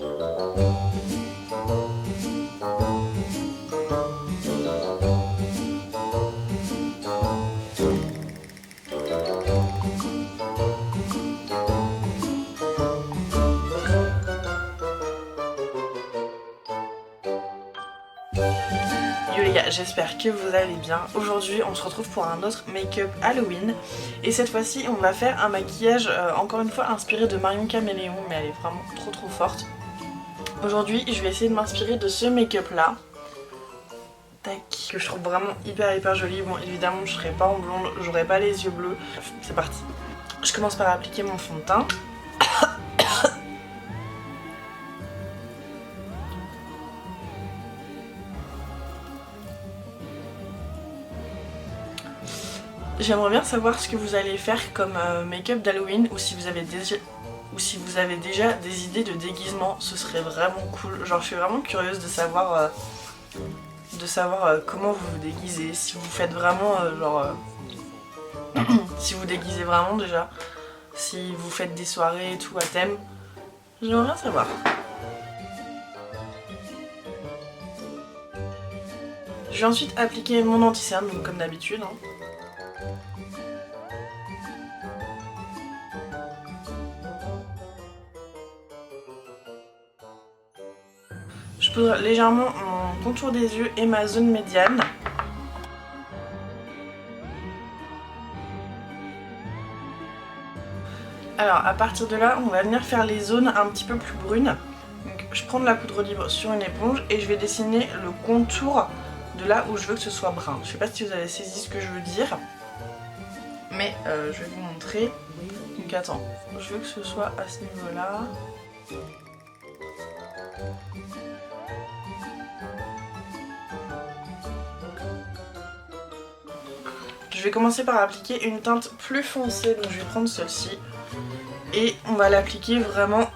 Yo les gars, j'espère que vous allez bien. Aujourd'hui on se retrouve pour un autre make-up Halloween. Et cette fois-ci on va faire un maquillage encore une fois inspiré de Marion Caméléon, mais elle est vraiment trop forte. Aujourd'hui je vais essayer de m'inspirer de ce make-up là. Tac, que je trouve vraiment hyper joli. Bon évidemment je serai pas en blonde, j'aurai pas les yeux bleus. C'est parti. Je commence par appliquer mon fond de teint. J'aimerais bien savoir ce que vous allez faire comme make-up d'Halloween ou si vous avez déjà des idées de déguisement, ce serait vraiment cool. Genre je suis vraiment curieuse de savoir, comment vous vous déguisez, si vous faites vraiment si vous déguisez vraiment déjà, si vous faites des soirées et tout à thème. J'aimerais bien savoir. Je vais ensuite appliquer mon anti-cerne, donc comme d'habitude. Je poudre légèrement mon contour des yeux et ma zone médiane. Alors à partir de là, on va venir faire les zones un petit peu plus brunes. Donc, je prends de la poudre libre sur une éponge et je vais dessiner le contour de là où je veux que ce soit brun. Je sais pas si vous avez saisi ce que je veux dire, mais je vais vous montrer. Donc attends, je veux que ce soit à ce niveau-là. Je vais commencer par appliquer une teinte plus foncée, donc je vais prendre celle-ci. Et on va l'appliquer vraiment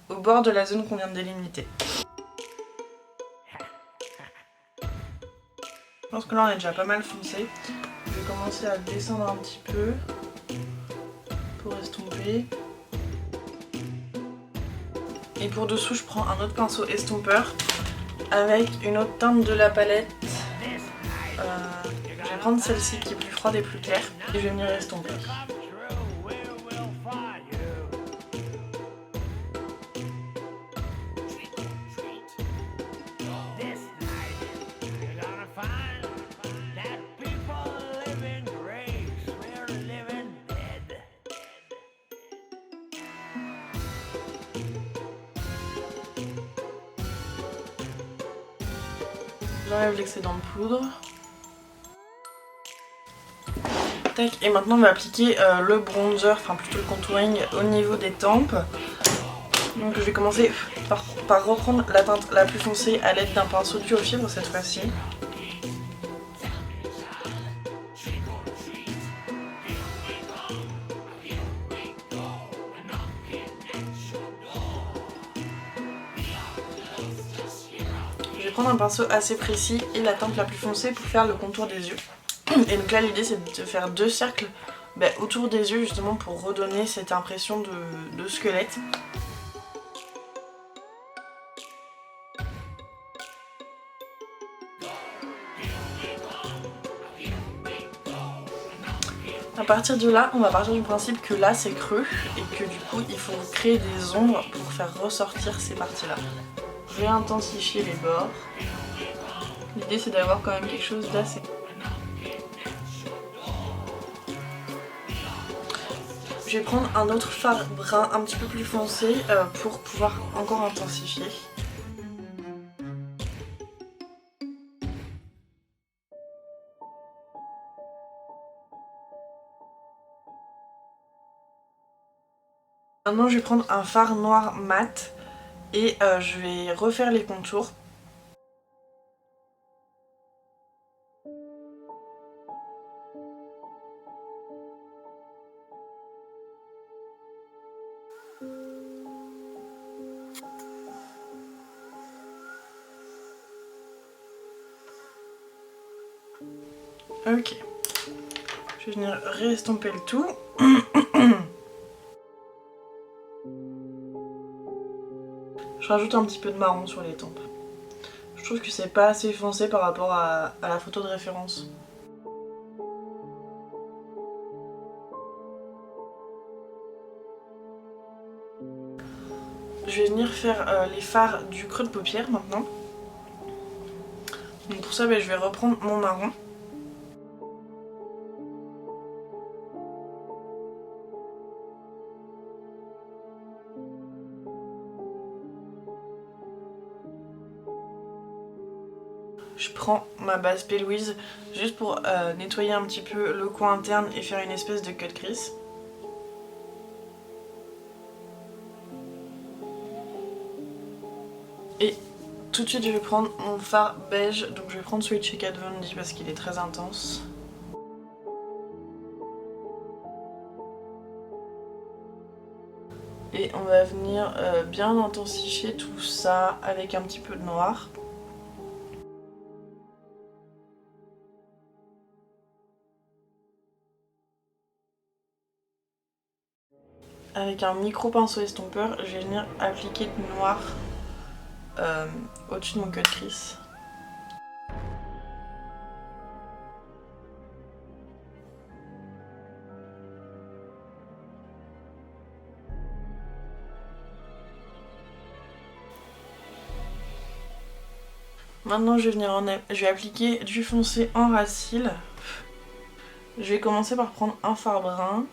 au bord de la zone qu'on vient de délimiter. Je pense que là on est déjà pas mal foncé. Je vais commencer à descendre un petit peu pour estomper. Et pour dessous je prends un autre pinceau estompeur avec une autre teinte de la palette. Je vais prendre celle-ci qui est plus froide et plus claire et je vais venir estomper. J'enlève l'excédent de poudre. Tac, et maintenant on va appliquer le bronzer, enfin plutôt le contouring au niveau des tempes. Donc je vais commencer par reprendre la teinte la plus foncée à l'aide d'un pinceau duo fibre cette fois-ci. Je vais prendre un pinceau assez précis et la teinte la plus foncée pour faire le contour des yeux. Et donc là l'idée c'est de faire deux cercles autour des yeux justement pour redonner cette impression de squelette. À partir de là, on va partir du principe que là c'est creux et que du coup il faut créer des ombres pour faire ressortir ces parties-là. Je vais intensifier les bords. L'idée c'est d'avoir quand même quelque chose d'assez... Je vais prendre un autre fard brun un petit peu plus foncé pour pouvoir encore intensifier. Maintenant je vais prendre un fard noir mat et je vais refaire les contours. Ok. Je vais venir réestomper le tout. Je rajoute un petit peu de marron sur les tempes. Je trouve que c'est pas assez foncé par rapport à la photo de référence. Je vais venir faire les fards du creux de paupière maintenant. Donc pour ça, je vais reprendre mon marron. Je prends ma base P. Louise juste pour nettoyer un petit peu le coin interne et faire une espèce de cut crease. Et tout de suite je vais prendre mon fard beige, donc je vais prendre celui de chez Kat Von D parce qu'il est très intense. Et on va venir bien intensifier tout ça avec un petit peu de noir. Avec un micro pinceau estompeur, je vais venir appliquer du noir au-dessus de mon cut crease. Maintenant je vais appliquer du foncé en ras cils. Je vais commencer par prendre un fard brun.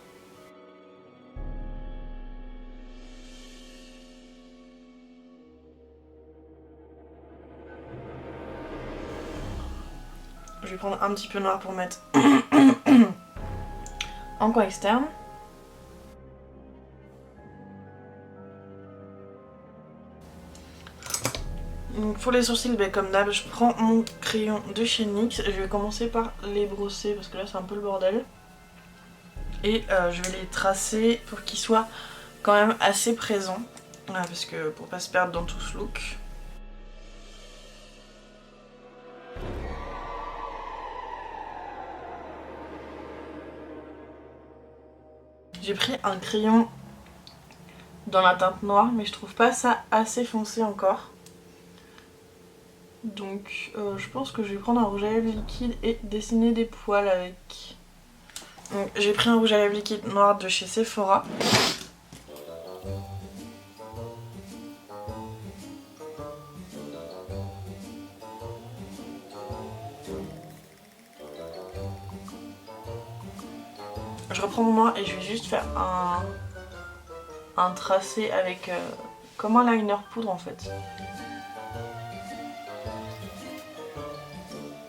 Je vais prendre un petit peu noir pour mettre en coin externe. Donc pour les sourcils, comme d'hab, je prends mon crayon de chez NYX. Je vais commencer par les brosser parce que là c'est un peu le bordel. Et je vais les tracer pour qu'ils soient quand même assez présents. Voilà, parce que pour pas se perdre dans tout ce look. J'ai pris un crayon dans la teinte noire, mais je trouve pas ça assez foncé encore. Donc je pense que je vais prendre un rouge à lèvres liquide et dessiner des poils avec. Donc j'ai pris un rouge à lèvres liquide noir de chez Sephora. Je reprends mon noir et je vais juste faire un tracé avec comme un liner poudre en fait.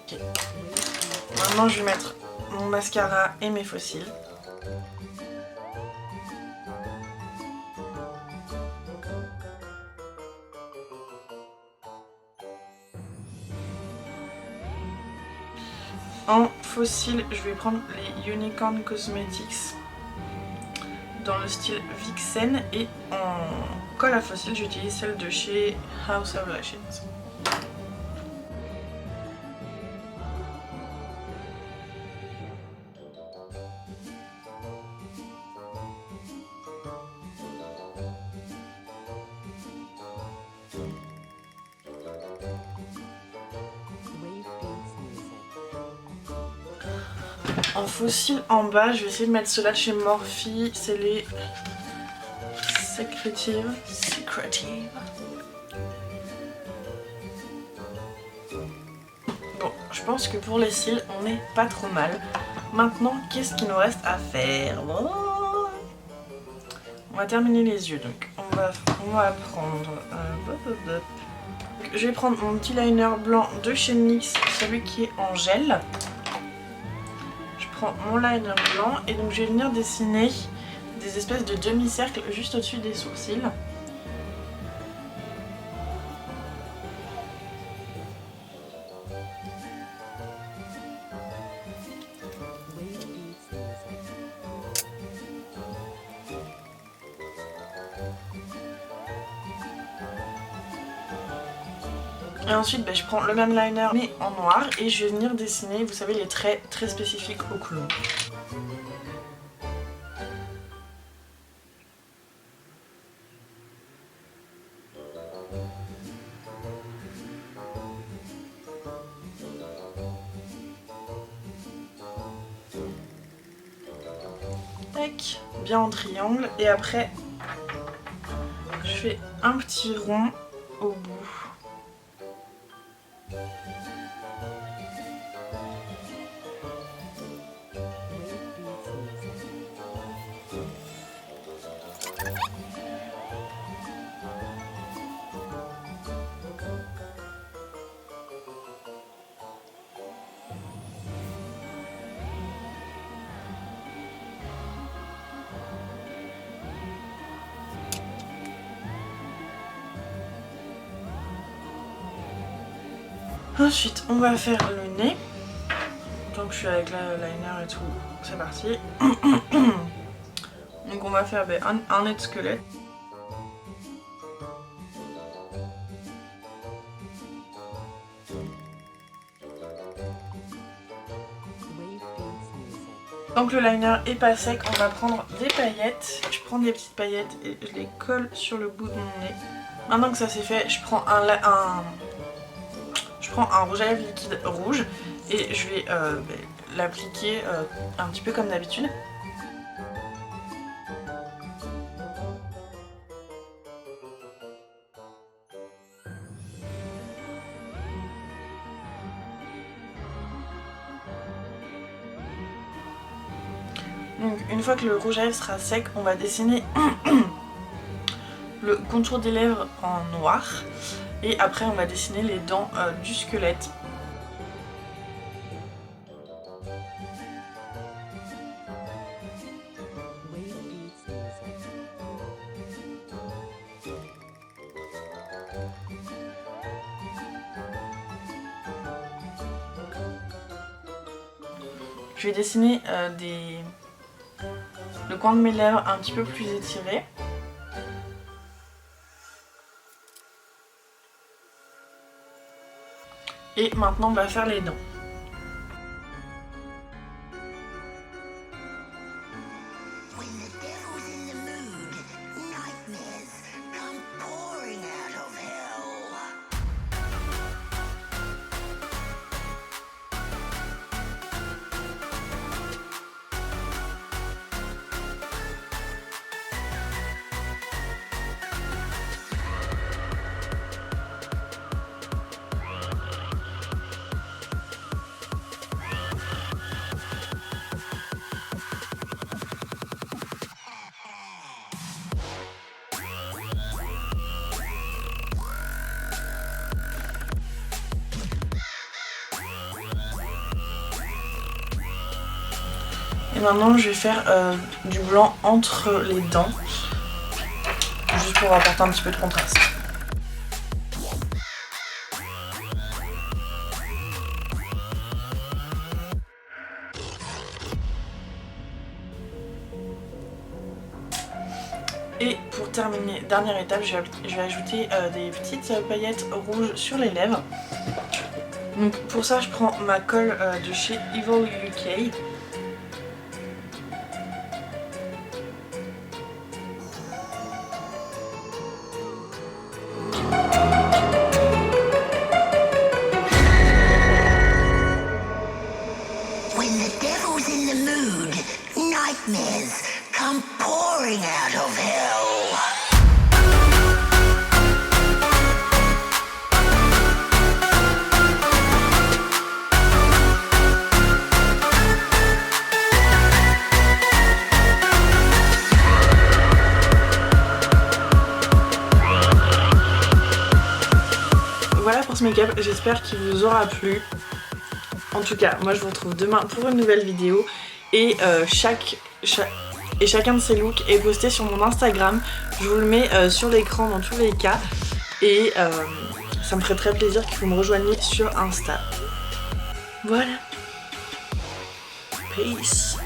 Okay. Maintenant je vais mettre mon mascara et mes faux cils. En faux cils, je vais prendre les Unicorn Cosmetics dans le style Vixen et en colle à faux cils, j'utilise celle de chez House of Lashes. En faux cils en bas, je vais essayer de mettre ceux-là de chez Morphe, c'est les Secretive. Bon, je pense que pour les cils, on n'est pas trop mal. Maintenant, qu'est-ce qu'il nous reste à faire? On va terminer les yeux, donc on va prendre... je vais prendre mon petit liner blanc de chez NYX, celui qui est en gel. Je prends mon liner blanc et donc je vais venir dessiner des espèces de demi-cercles juste au-dessus des sourcils. Et ensuite je prends le même liner mais en noir et je vais venir dessiner, vous savez, les traits très spécifiques au clown. tac, bien en triangle. Et après, je fais un petit rond au bout. Ensuite, on va faire le nez. Tant que je suis avec le liner et tout, c'est parti. Donc on va faire un nez de squelette. Donc le liner est pas sec, on va prendre des paillettes. Je prends des petites paillettes et je les colle sur le bout de mon nez. Maintenant que ça c'est fait, je prends un rouge à lèvres liquide rouge et je vais l'appliquer un petit peu comme d'habitude. Donc une fois que le rouge à lèvres sera sec, on va dessiner le contour des lèvres en noir et après on va dessiner les dents du squelette. Je vais dessiner le coin de mes lèvres un petit peu plus étiré. Et maintenant on va faire les dents. Et maintenant je vais faire du blanc entre les dents, juste pour apporter un petit peu de contraste. Et pour terminer, dernière étape, je vais ajouter des petites paillettes rouges sur les lèvres. Donc pour ça je prends ma colle de chez Evil UK. Nightmares come pouring out of hell. Voilà pour ce make-up, j'espère qu'il vous aura plu. En tout cas, moi je vous retrouve demain pour une nouvelle vidéo. Et chacun de ces looks est posté sur mon Instagram. Je vous le mets sur l'écran dans tous les cas. Et ça me ferait très plaisir que vous me rejoigniez sur Insta. Voilà. Peace.